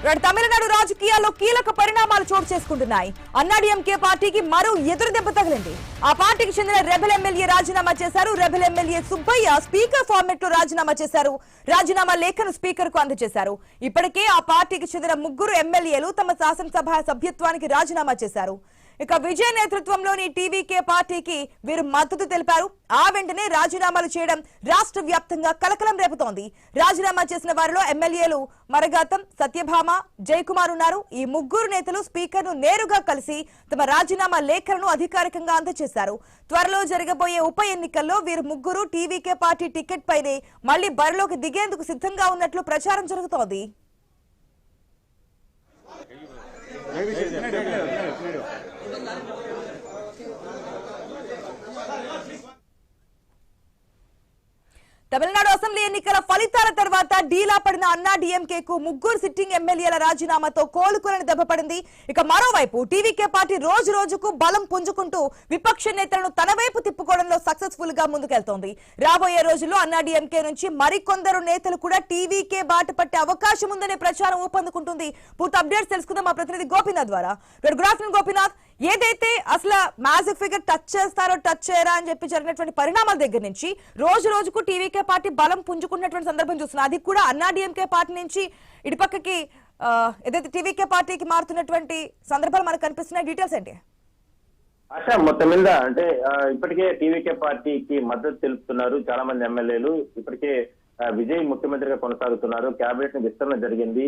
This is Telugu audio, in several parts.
తమిళనాడు రాజకీయాల్లో కీలక పరిణామాలు చోటు చేసుకుంటున్నాయి. అన్నాడీఎంకే పార్టీకి మరో ఎదురు దెబ్బ తగిలింది. ఆ పార్టీకి చెందిన రెబెల్ ఎమ్మెల్యే రాజీనామా చేశారు. Rebel MLA Subbaiah speaker format లో రాజీనామా చేశారు. రాజీనామా లేఖను స్పీకర్ కు అందజేశారు. ఇప్పటికే ఆ పార్టీకి చెందిన 3 ఎమ్మెల్యేలు తమ శాసనసభ సభ్యత్వానికి రాజీనామా చేశారు. ఇక విజయ్ నేతృత్వంలోని టీవీకే పార్టీకి వీరు మద్దతు తెలిపారు. ఆ వెంటనే రాజీనామాలు చేయడం రాష్ట్ర వ్యాప్తంగా కలకలం రేపుతోంది. రాజీనామా చేసిన వారిలో ఎమ్మెల్యేలు మరగాతం, సత్యభామ, జయకుమార్ ఉన్నారు. ఈ 3 నేతలు స్పీకర్ ను నేరుగా కలిసి తమ రాజీనామా లేఖలను అధికారికంగా అందజేశారు. త్వరలో జరగబోయే ఉప ఎన్నికల్లో వీరు 3 టీవీకే పార్టీ టికెట్ పైనే మళ్లీ బరిలోకి దిగేందుకు సిద్ధంగా ఉన్నట్లు ప్రచారం జరుగుతోంది. తమిళనాడు అసెంబ్లీ ఎన్నికల ఫలితాల తర్వాత డీలా పడిన అన్నాడీఎంకేకు 3 సిట్టింగ్ ఎమ్మెల్యేల రాజీనామాతో కోలుకోలేని దెబ్బపడింది. ఇక మరోవైపు టీవీకే పార్టీ రోజు రోజుకు బలం పుంజుకుంటూ విపక్ష నేతలను తన వైపు తిప్పుకోవడంలో సక్సెస్ఫుల్ గా ముందుకెళ్తోంది. రాబోయే రోజుల్లో అన్నాడీఎంకే నుంచి మరికొందరు నేతలు కూడా టీవీకే బాట పట్టే అవకాశం ఉందనే ప్రచారం ఊపందుకుంటుంది. పూర్తి అప్డేట్స్ తెలుసుకుందాం మా ప్రతినిధి గోపీనాథ్ ద్వారా. Good afternoon Gopinath. ఏదైతే అసలు మ్యాజిక్ ఫిగర్ టచ్ చేస్తారో టచ్ చేయరా అని చెప్పి జరిగినటువంటి పరిణామాల దగ్గర నుంచి రోజు రోజుకు టీవీకే పార్టీ బలం పుంజుకున్నటువంటి సందర్భం చూస్తున్నాం. అది కూడా అన్నాడీఎంకే పార్టీ నుంచి ఇటుపక్కకి ఏదైతే టీవీకే పార్టీకి మారుతున్నటువంటి సందర్భాలు మనకు కనిపిస్తున్నాయి. డీటెయిల్స్ ఏంటి? ఆశా, మొత్తం మీద అంటే ఇప్పటికే టీవీకే పార్టీకి మద్దతు తెలుపుతున్నారు చాలా మంది ఎమ్మెల్యేలు. ఇప్పటికే విజయ్ ముఖ్యమంత్రిగా కొనసాగుతున్నారు. కేబినెట్ ని విస్తరణ జరిగింది.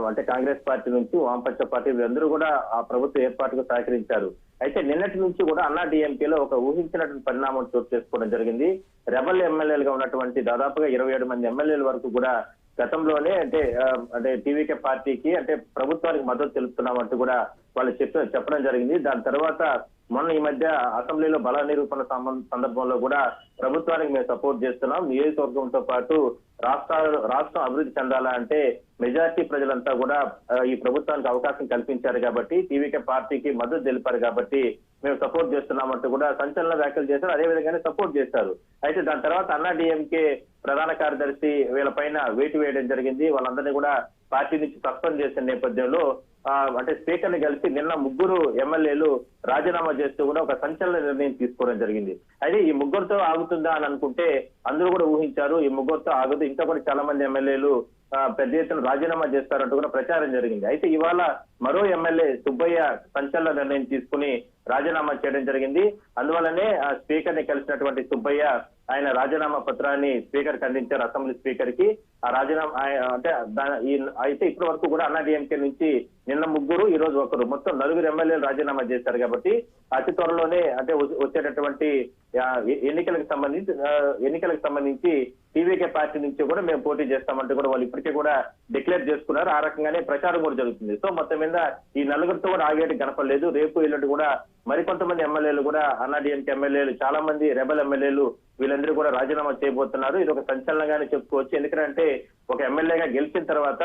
అంటే కాంగ్రెస్ పార్టీ నుంచి వామపక్ష పార్టీ వీరందరూ కూడా ఆ ప్రభుత్వ ఏర్పాటుకు సహకరించారు. అయితే నిన్నటి నుంచి కూడా అన్నాడీఎంకేలో ఒక ఊహించినటువంటి పరిణామం చోటు చేసుకోవడం జరిగింది. రెబల్ ఎమ్మెల్యేలుగా ఉన్నటువంటి దాదాపుగా 27 మంది ఎమ్మెల్యేల వరకు కూడా గతంలోనే అంటే టీవీకే పార్టీకి అంటే ప్రభుత్వానికి మద్దతు తెలుపుతున్నామంటూ కూడా వాళ్ళు చెప్పడం జరిగింది. దాని తర్వాత మొన్న ఈ మధ్య అసెంబ్లీలో బల నిరూపణ సందర్భంలో కూడా ప్రభుత్వానికి మేము సపోర్ట్ చేస్తున్నాం, నియోజకవర్గంతో పాటు రాష్ట్రం అభివృద్ధి చెందాలా అంటే మెజార్టీ ప్రజలంతా కూడా ఈ ప్రభుత్వానికి అవకాశం కల్పించారు కాబట్టి టీవీకే పార్టీకి మద్దతు తెలిపారు కాబట్టి మేము సపోర్ట్ చేస్తున్నామంటూ కూడా సంచలన వ్యాఖ్యలు చేశారు. అదే విధంగానే సపోర్ట్ చేశారు. అయితే దాని తర్వాత అన్నాడీఎంకే ప్రధాన కార్యదర్శి వీళ్ళపైన వేటు వేయడం జరిగింది. వాళ్ళందరినీ కూడా పార్టీ నుంచి సస్పెండ్ చేసిన నేపథ్యంలో అంటే స్పీకర్ ని కలిసి నిన్న 3 ఎమ్మెల్యేలు రాజీనామా చేస్తూ కూడా ఒక సంచలన నిర్ణయం తీసుకోవడం జరిగింది. అయితే ఈ 3తో ఆగుతుందా అని అనుకుంటే అందరూ కూడా ఊహించారు ఈ 3తో ఆగదు, ఇంకా కూడా చాలా మంది ఎమ్మెల్యేలు పెద్ద ఎత్తున రాజీనామా చేస్తారంటూ కూడా ప్రచారం జరిగింది. అయితే ఇవాళ మరో ఎమ్మెల్యే సుబ్బయ్య సంచలన నిర్ణయం తీసుకుని రాజీనామా చేయడం జరిగింది. అందువల్లనే స్పీకర్ ని కలిసినటువంటి సుబ్బయ్య ఆయన రాజీనామా పత్రాన్ని స్పీకర్ కి అందించారు, అసెంబ్లీ స్పీకర్ కి. ఆ రాజీనామా అంటే అయితే ఇప్పటి వరకు కూడా అన్నాడీఎంకే నుంచి నిన్న 3 ఈ రోజు 1 మొత్తం 4 ఎమ్మెల్యేలు రాజీనామా చేశారు. కాబట్టి అతి త్వరలోనే అంటే వచ్చేటటువంటి ఎన్నికలకు సంబంధించి టీవీకే పార్టీ నుంచి కూడా మేము పోటీ చేస్తామంటూ కూడా వాళ్ళు ఇప్పటికే కూడా డిక్లేర్ చేసుకున్నారు. ఆ రకంగానే ప్రచారం కూడా జరుగుతుంది. సో మొత్తం మీద ఈ 4తో కూడా ఆగేటి కనపడలేదు. రేపు ఎల్లుండి కూడా మరికొంతమంది ఎమ్మెల్యేలు కూడా అన్నాడీఎంకే ఎమ్మెల్యేలు చాలా మంది రెబల్ ఎమ్మెల్యేలు వీళ్ళందరూ కూడా రాజీనామా చేయబోతున్నారు. ఇది ఒక సంచలనంగానే చెప్పుకోవచ్చు. ఎందుకంటే ఒక ఎమ్మెల్యేగా గెలిచిన తర్వాత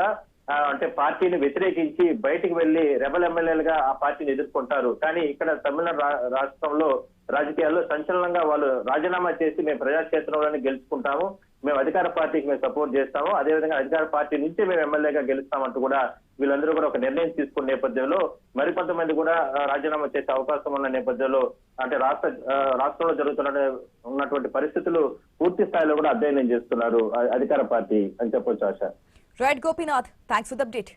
అంటే పార్టీని వ్యతిరేకించి బయటికి వెళ్లి రెబల్ ఎమ్మెల్యేలుగా ఆ పార్టీని ఎదుర్కొంటారు. కానీ ఇక్కడ తమిళనాడు రాష్ట్రంలో రాజకీయాల్లో సంచలనంగా వాళ్ళు రాజీనామా చేసి మేము ప్రజాక్షేత్రంలోనే గెలుచుకుంటాము, మేము అధికార పార్టీకి మేము సపోర్ట్ చేస్తాము, అదేవిధంగా అధికార పార్టీ నుంచి మేము ఎమ్మెల్యేగా గెలుస్తామంటూ కూడా వీళ్ళందరూ కూడా ఒక నిర్ణయం తీసుకున్న నేపథ్యంలో మరికొంతమంది కూడా రాజీనామా చేసే అవకాశం ఉన్న నేపథ్యంలో అంటే రాష్ట్రంలో ఉన్నటువంటి పరిస్థితులు పూర్తి స్థాయిలో కూడా అధ్యయనం చేస్తున్నారు అధికార పార్టీ అని చెప్పొచ్చు. ఆశ. Right Gopinath, thanks for the update.